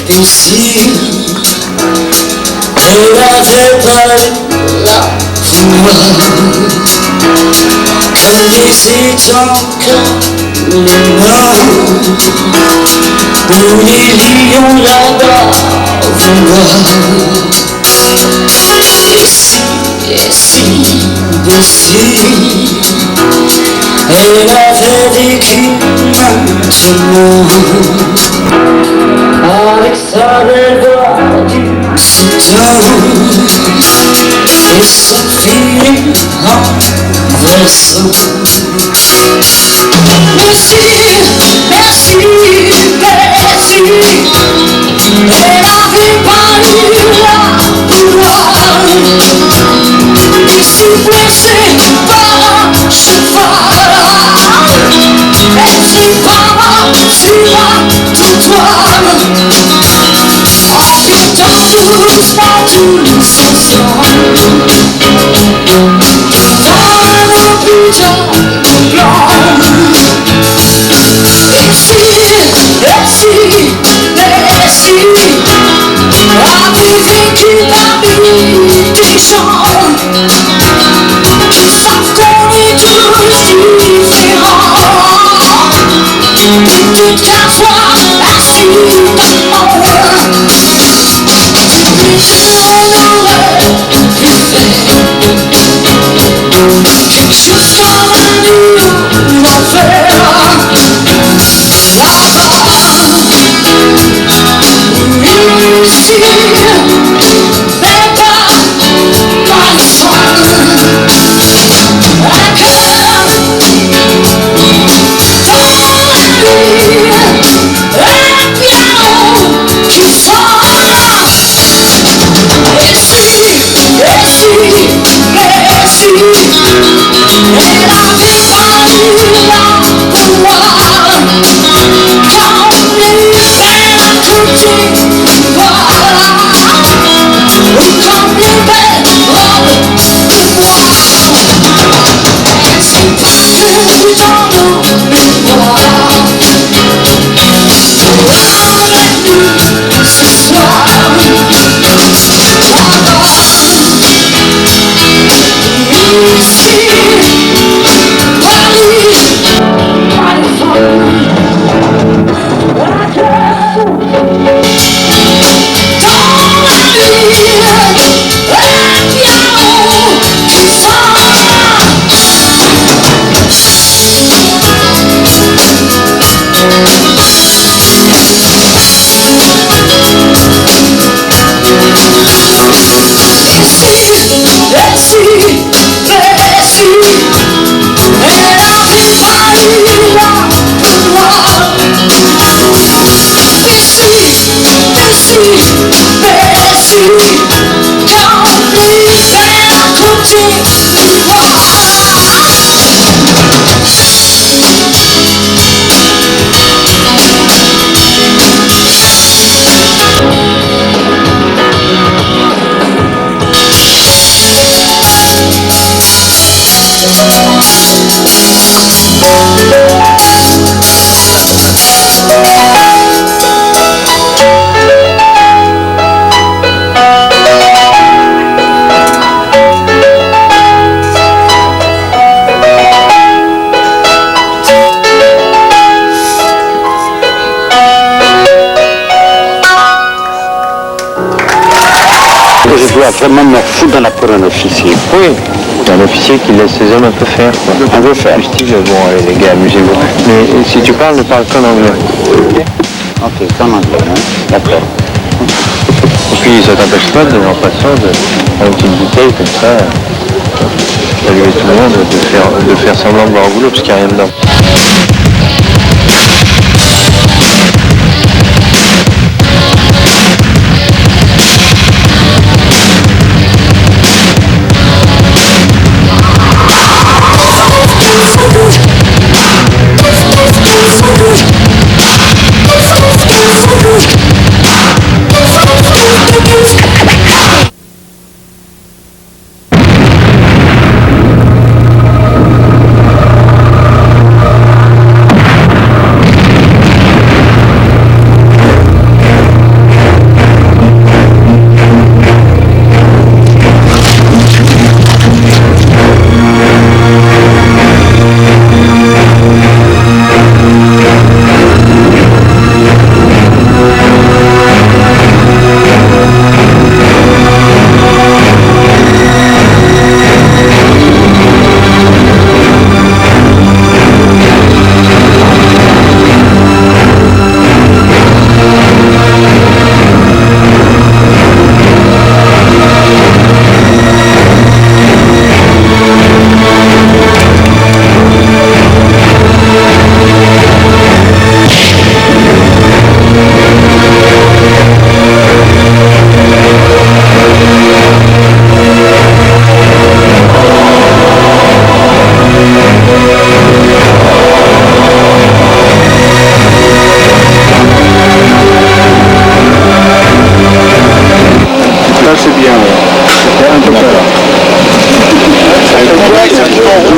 Et si elle avait pas la foi, qu'elle hésite encore les morts, où les lions là-bas vont voir. Et si elle avait vécu maintenant, avec sa belle voix du Soudan et son feeling renversant. Merci, merci, merci, elle avait pas eu la gloire. Ici blessée par un cheval, elle s'est pas sur un trottoir, en quittant doucement tous ses soins, dans un hôpital blanc. Et si, avait vécu parmi des gens qui savent qu'on est tous différents, et toute la foi assis d'amour, on aurait pu faire quelque chose comme un nouveau enfer. Ici, c'est pas ma leçon. Un cœur dans la nuit, un piano qui sonne. Et si, elle avait pas eu la pouvoir, comme les verres côté. Ou comme les belles robes de bois, elles sont parées dans nos mémoires. Avec nous ce soir, ici, Paris, Californie, la terre. Je dois vraiment me foutre dans la peau d'un officier. Oui, c'est un officier qui laisse ses hommes un peu faire. Quoi. Un peu faire. Justice, bon, allez, les gars, amusez-vous. Mais si tu parles, ne parle qu'en anglais. Ok, qu'en anglais, hein. D'accord. Et puis, ça t'empêche pas, en passant, de prendre une petite bouteille comme ça, saluer tout le monde, de faire semblant de boire au boulot, parce qu'il n'y a rien dedans.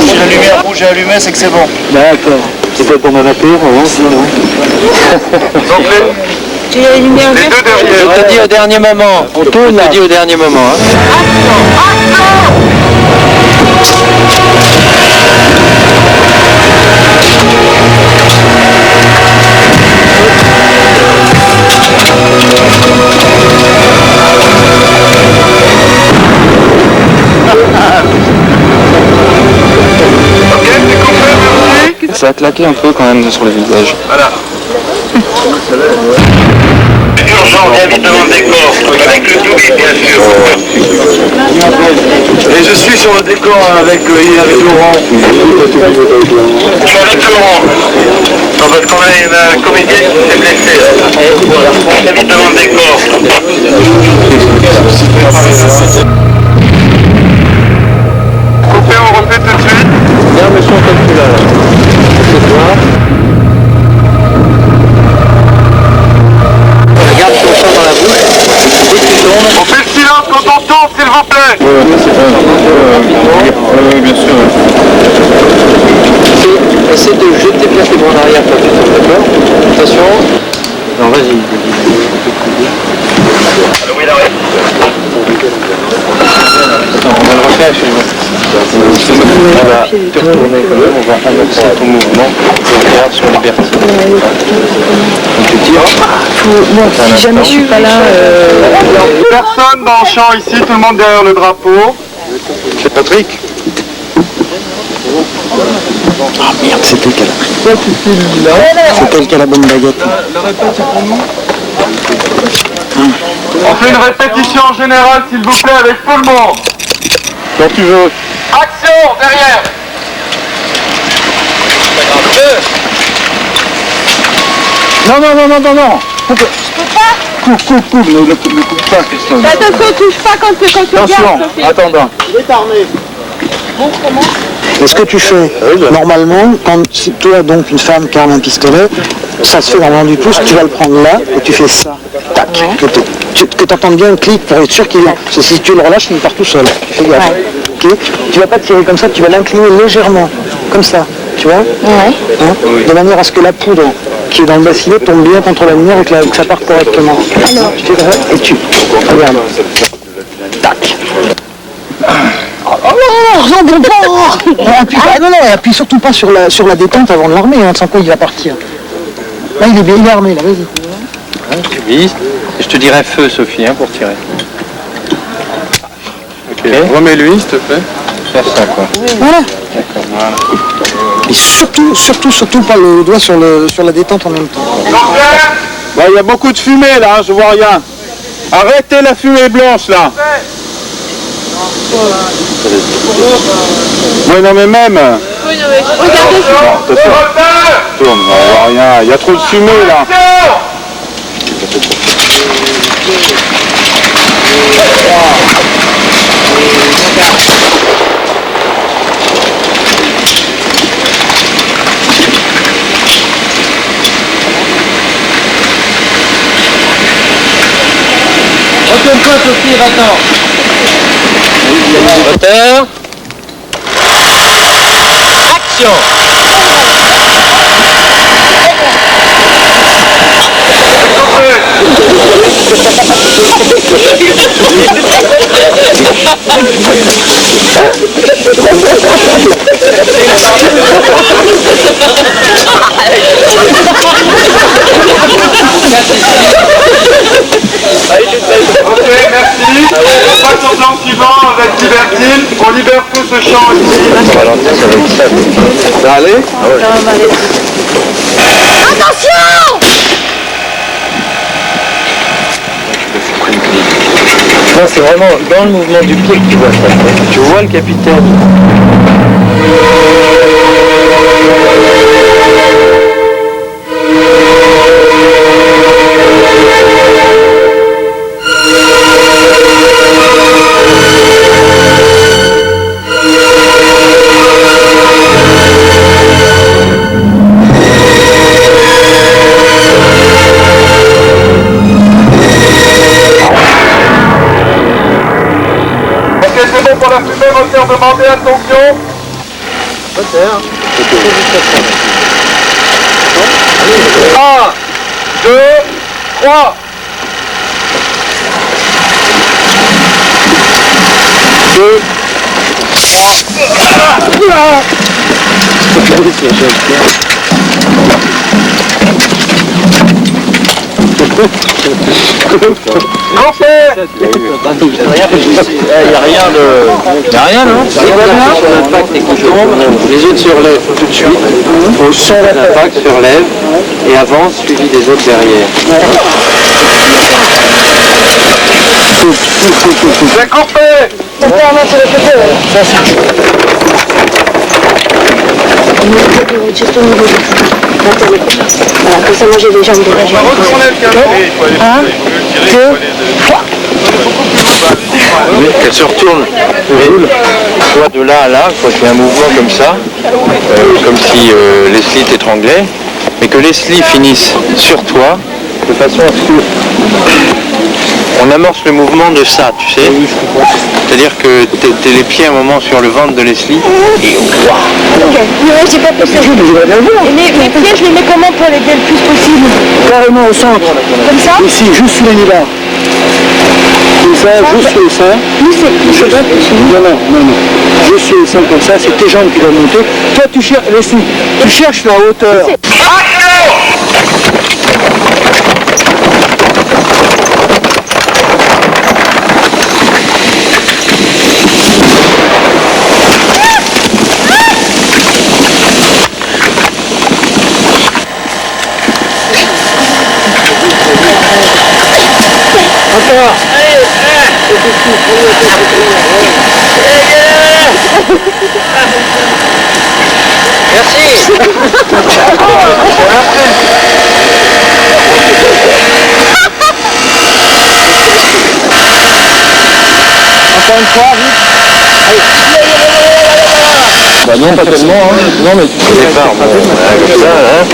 Si la lumière rouge est allumée, c'est que c'est bon. D'accord. C'est peut-être pendant la paix, non? Tu as la lumière verte. Je te dis au dernier moment. On tourne, je te dis au dernier moment. Ça a claqué un peu quand même sur le visage. Voilà. Urgent, bien vite devant le décor, avec le double, bien sûr. Et je suis sur le décor avec Laurent. Je suis avec Laurent. Non, parce qu'on a une comédienne qui s'est blessée. Bien vite devant le décor. Coupé, on refait tout de suite. Bien, monsieur, on calcule là. C'est toi. Regarde ton sang dans la bouche. Dès que tu tournes. On fait le silence quand on tourne, s'il vous plaît. Oui, bien sûr. Essaie de jeter bien tes bras en arrière quand tu tournes, d'accord? Attention. Non, vas-y. Oui, là, oui. On va le refaire chez moi. On va te retourner quand même, on va amorcer ton mouvement. Tu regardes sur les vertiges. Donc tu tires. Bon, si jamais je suis pas là, Personne dans le champ ici, tout le monde derrière le drapeau. C'est Patrick. Ah merde, c'était quel? C'était quel la bonne baguette? On fait une répétition générale, s'il vous plaît, avec tout le monde. Quand tu veux. Action, derrière. Non. coupe pas. Attention, touche pas quand tu regardes, Sophie. attendant. Est-ce que tu fais normalement, quand si toi donc une femme qui arme un pistolet, ça se fait normalement du pouce, tu vas le prendre là et tu fais ça, tac, que tu entends bien le clic pour être sûr qu'il est. Parce que si tu le relâches, il part tout seul. Fais gaffe. Ok, tu vas pas tirer comme ça, tu vas l'incliner légèrement, comme ça, tu vois, de manière à ce que la poudre qui est dans le bassinet tombe bien contre la lumière et que ça parte correctement. Alors, tu tires et tu regarde. Tac. Appuie surtout pas sur la détente avant de l'armer, sans quoi il va partir. Là, il est bien armé, là, vas-y. Tu vises. Et je te dirai feu, Sophie, pour tirer. Ok. Remets-lui, s'il te plaît. Faire ça, quoi. Voilà. D'accord, voilà. Et surtout pas le doigt sur la détente en même temps. Il y a beaucoup de fumée là, je vois rien. Arrêtez la fumée blanche là. Oui, non mais même. Regardez ça. Tourne, on voit rien. Il y a trop de fumée là. Retourne-toi, Sophie, va-t'en. Moteur. Action. Ok, merci. On passe au plan suivant avec Libertine. On libère tout ce champ ici. Ça va aller? Attention! Non, c'est vraiment dans le mouvement du pied que tu vois ça. Tu vois le capitaine. bon pour la fumée, moteur, demandez attention. 1, 2, 3. 2, Il n'y a rien non. L'impact est qui tombe, les autres se relèvent tout de suite, au son de l'impact se relève et avance suivi des autres derrière. C'est coupé. Juste au niveau du fond. Voilà, comme ça moi j'ai les jambes dégagées. Qu'elle se retourne. Soit de là à là, quand je fais un mouvement comme ça, comme si Leslie t'étranglait, mais que Leslie finisse sur toi, de façon à ce que on amorce le mouvement de ça, tu sais. C'est-à-dire que t'es les pieds un moment sur le ventre de Leslie et Ok, non, j'ai pas fait ça. Mes pieds, je les mets comment pour l'aider le plus possible? Carrément au centre. Comme ça? Ici, juste sous les nibards. Comme ça, juste sous les seins. C'est pas possible. Non. Juste sous les seins comme ça, c'est tes jambes qui doivent monter. Toi, tu cherches la hauteur. Encore une fois, vite. bah non, pas tellement, hein. Non, mais tu te départs, bon, comme ça, hein.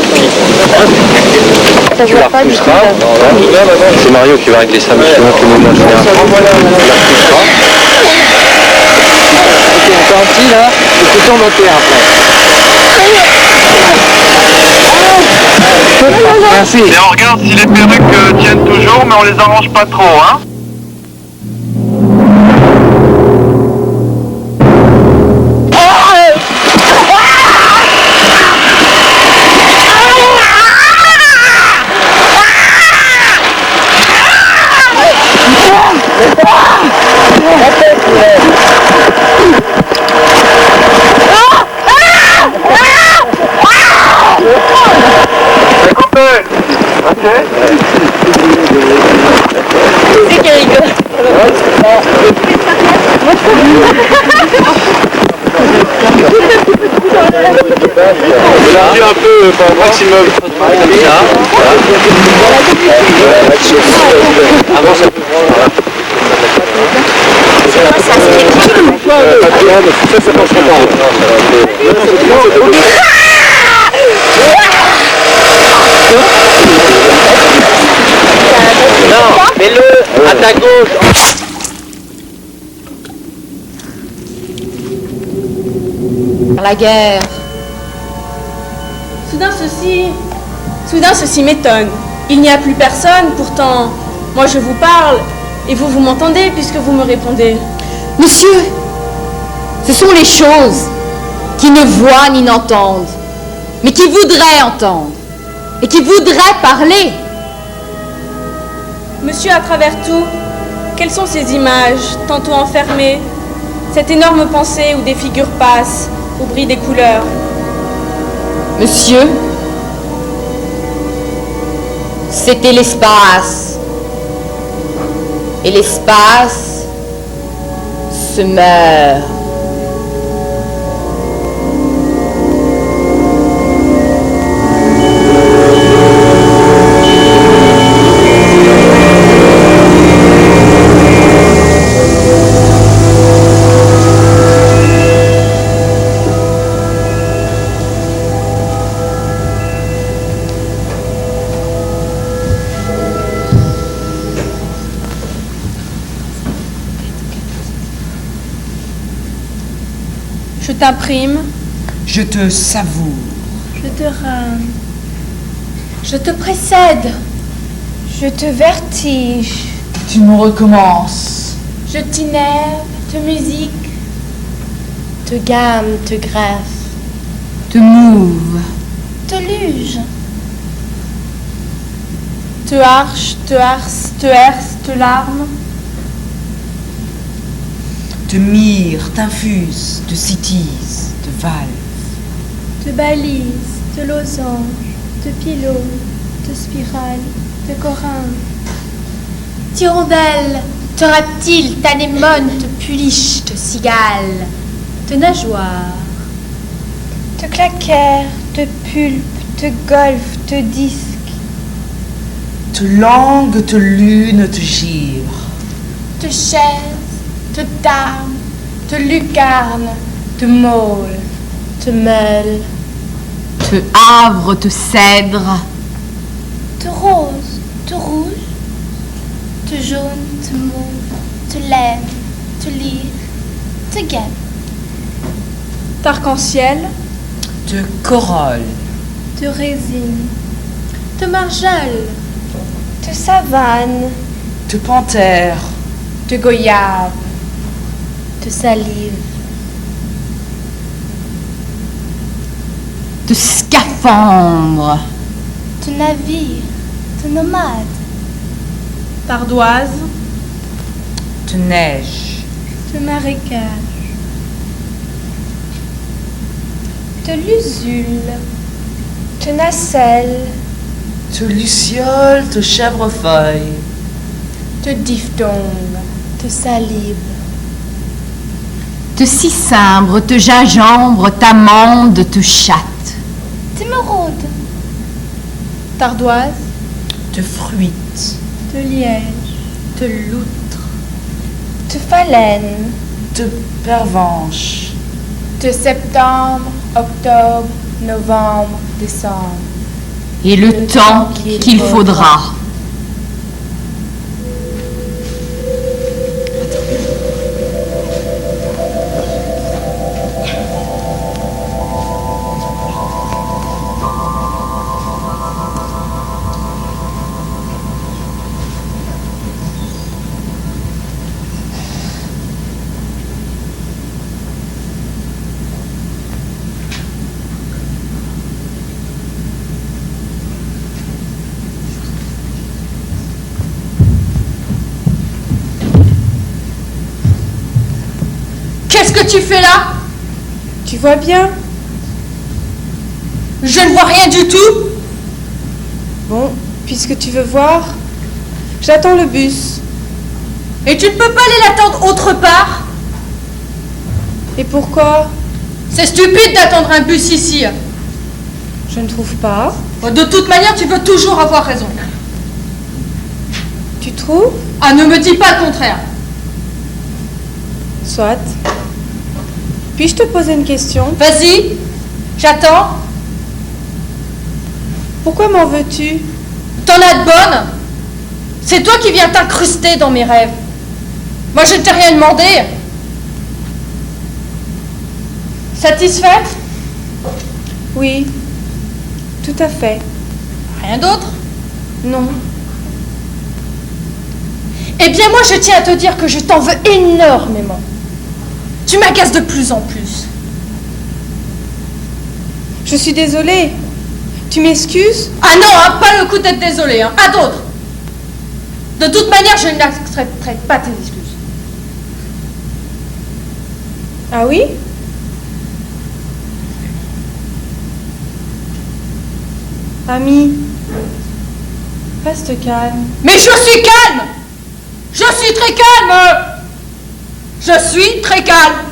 Ça Tu la repousseras. C'est Mario qui va régler ça, mais je te montre le mouvement général. Tu la repousseras. Ok, encore un petit là, et tu tournes au terre après. Merci. Et on regarde si les perruques tiennent toujours, mais on les arrange pas trop, hein. C'est coupé. Ok. C'est qui rigole. Élargis un peu, pas au maximum. Avance un peu. Ça passera pas. Non, mets-le à ta gauche. La guerre. Soudain ceci m'étonne. Il n'y a plus personne, pourtant, moi je vous parle, et vous m'entendez puisque vous me répondez. Monsieur, ce sont les choses qui ne voient ni n'entendent, mais qui voudraient entendre et qui voudraient parler. Monsieur, à travers tout, quelles sont ces images, tantôt enfermées, cette énorme pensée où des figures passent, au bris des couleurs? Monsieur, c'était l'espace. Et l'espace se meurt. Je t'imprime. Je te savoure. Je te rame. Je te précède. Je te vertige. Tu me recommences. Je t'innerve, te musique. Te gamme, te greffe. Te mouve. Te luge. Te harche, te harce, te herse, te larme. Te mire, t'infuse, te citise, te valve. Te balise, te losange, te pylône, te spirale, te corymbe. T'hirondelle, te reptile, t'anémone, te puliche, te cigale, te nageoire. Te claquère, te pulpe, te golfe, te disque. Te langue, te lune, te givre. Te chaise, te tarme, te lucarne, te môle, te meule. Te havre, te cèdre. Te rose, te rouge, te jaune, te mauve, te laine, te lyre, te guêpe. T'arc-en-ciel, Te corolle. te résine, te margelle, te savane, Te panthère. te goyave, te salive. Te scaphandre. Te navire, te nomade. T'ardoise, Te neige. te marécage. Te lusule, te nacelle, Te luciole, te chèvrefeuille. te diphtongue, te salive. Te cicimbre, te gingembre, t'amande, te chatte. T'émeraude, t'ardoise, Te fruite. te liège, te loutre, te phalène, Te pervenche. te septembre, octobre, novembre, décembre. Et le temps qu'il faudra. Qu'est-ce que tu fais là? Tu vois bien? Je ne vois rien du tout. Bon, puisque tu veux voir, j'attends le bus. Et tu ne peux pas aller l'attendre autre part? Et pourquoi? C'est stupide d'attendre un bus ici. Je ne trouve pas. De toute manière, tu veux toujours avoir raison. Tu trouves? Ah, ne me dis pas le contraire. Soit. Puis-je te poser une question? Vas-y, j'attends. Pourquoi m'en veux-tu? T'en as de bonnes. C'est toi qui viens t'incruster dans mes rêves. Moi, je ne t'ai rien demandé. Satisfaite? Oui, tout à fait. Rien d'autre? Non. Eh bien, moi, je tiens à te dire que je t'en veux énormément. Tu m'agaces de plus en plus. Je suis désolée. Tu m'excuses? Ah non, hein, pas le coup d'être désolé, hein, à d'autres. De toute manière, je n'accepterai pas tes excuses. Ah oui? Ami, reste calme. Mais je suis calme. Je suis très calme. Je suis très calme.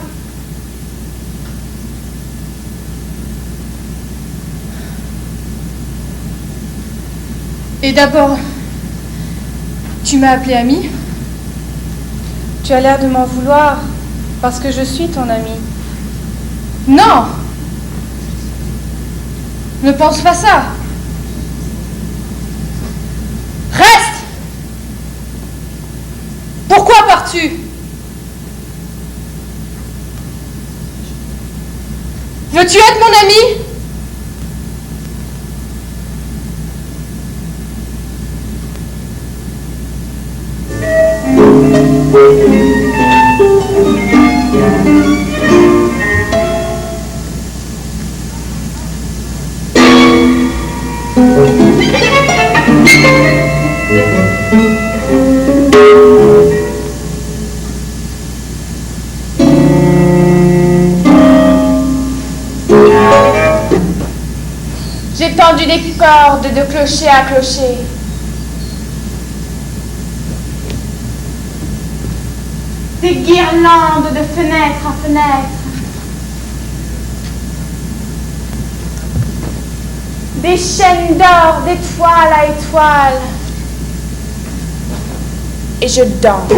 Et d'abord, tu m'as appelé amie. Tu as l'air de m'en vouloir parce que je suis ton ami. Non. Ne pense pas ça. Reste. Pourquoi pars-tu? Veux-tu être mon ami? J'ai tendu des cordes de clocher à clocher. Des guirlandes de fenêtre à fenêtre. Des chaînes d'or d'étoile à étoile. Et je danse.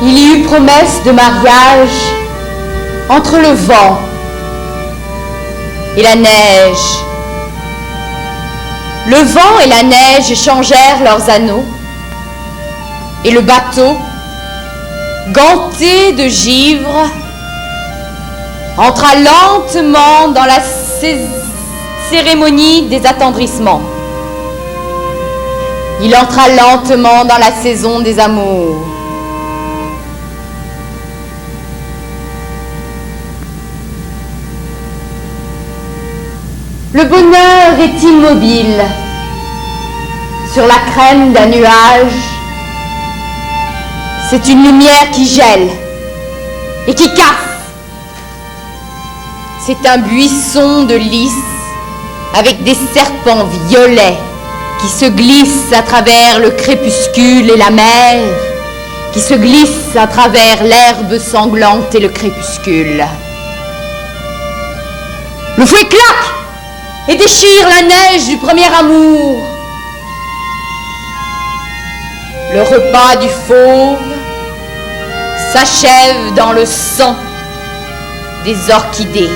Il y eut promesse de mariage entre le vent et la neige. Le vent et la neige échangèrent leurs anneaux et le bateau, ganté de givre, entra lentement dans la cérémonie des attendrissements. Il entra lentement dans la saison des amours. Le bonheur est immobile sur la crème d'un nuage. C'est une lumière qui gèle et qui casse. C'est un buisson de lys avec des serpents violets qui se glissent à travers le crépuscule et la mer, qui se glissent à travers l'herbe sanglante et le crépuscule. Le fouet claque et déchire la neige du premier amour. Le repas du fauve s'achève dans le sang des orchidées.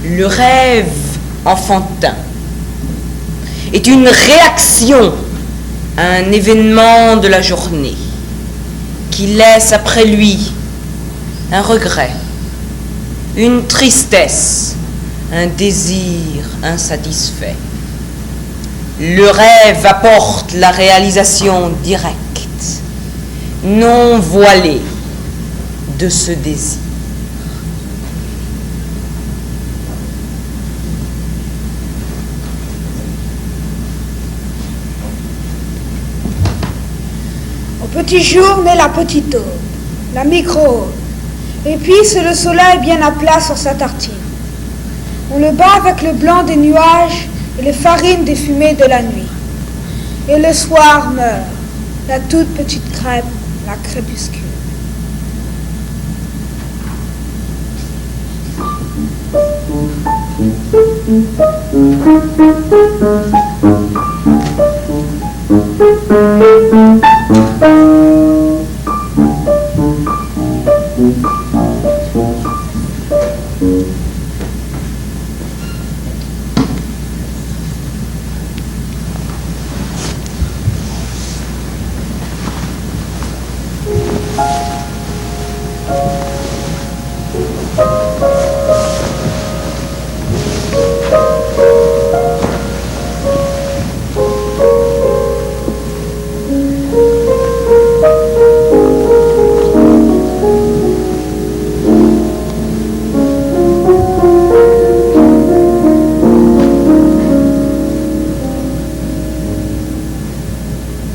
Le rêve enfantin est une réaction à un événement de la journée qui laisse après lui un regret, une tristesse, un désir insatisfait. Le rêve apporte la réalisation directe, non voilée, de ce désir. Petit jour naît la petite aube, la micro-aube. Et puis c'est le soleil bien à plat sur sa tartine. On le bat avec le blanc des nuages et les farines des fumées de la nuit. Et le soir meurt, la toute petite crêpe, la crépuscule.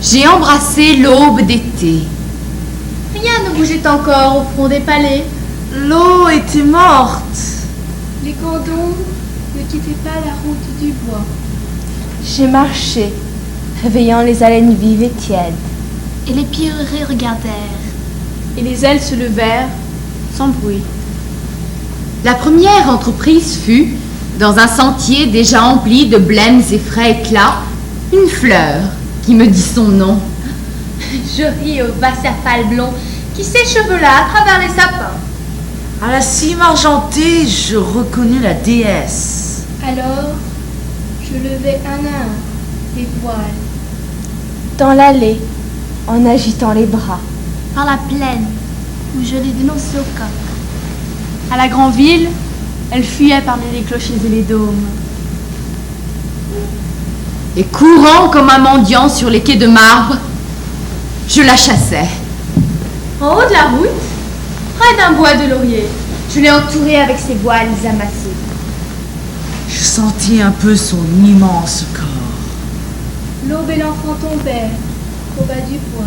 j'ai embrassé l'aube d'été. Rien ne bougeait encore au fond des palais. L'eau était morte. Les cordons ne quittaient pas la route du bois. J'ai marché, réveillant les haleines vives et tièdes. Et les pierreries regardèrent. Et les ailes se levèrent, sans bruit. La première entreprise fut, dans un sentier déjà empli de blêmes et frais éclats, une fleur qui me dit son nom. Je ris au vassafal blond qui s'échevela à travers les sapins. À la cime argentée, je reconnus la déesse. Alors, je levai un à un les voiles. Dans l'allée, en agitant les bras. Par la plaine, où je les dénonçais au coq. À la grande ville, elle fuyait parmi les clochers et les dômes. Et courant comme un mendiant sur les quais de marbre, je la chassais. En haut de la route, près d'un bois de laurier, je l'ai entourée avec ses voiles amassées. Je sentis un peu son immense corps. L'aube et l'enfant tombèrent au bas du bois.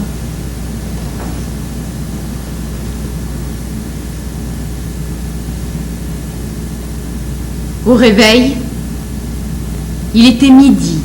Au réveil, il était midi.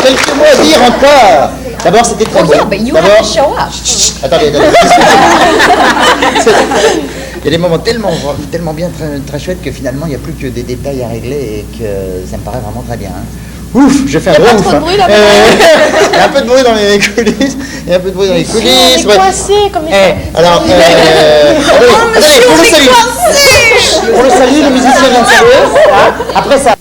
Quelques mots à dire encore. D'abord, c'était très beau. Attendez. Il y a des moments tellement bien, très chouettes que finalement, il n'y a plus que des détails à régler et que ça me paraît vraiment très bien. Ouf, je fais un gros ouf. Il y a un peu de bruit dans les coulisses. On est coincés comme alors, pour le salut, les musiciens viennent saluer. Après ça.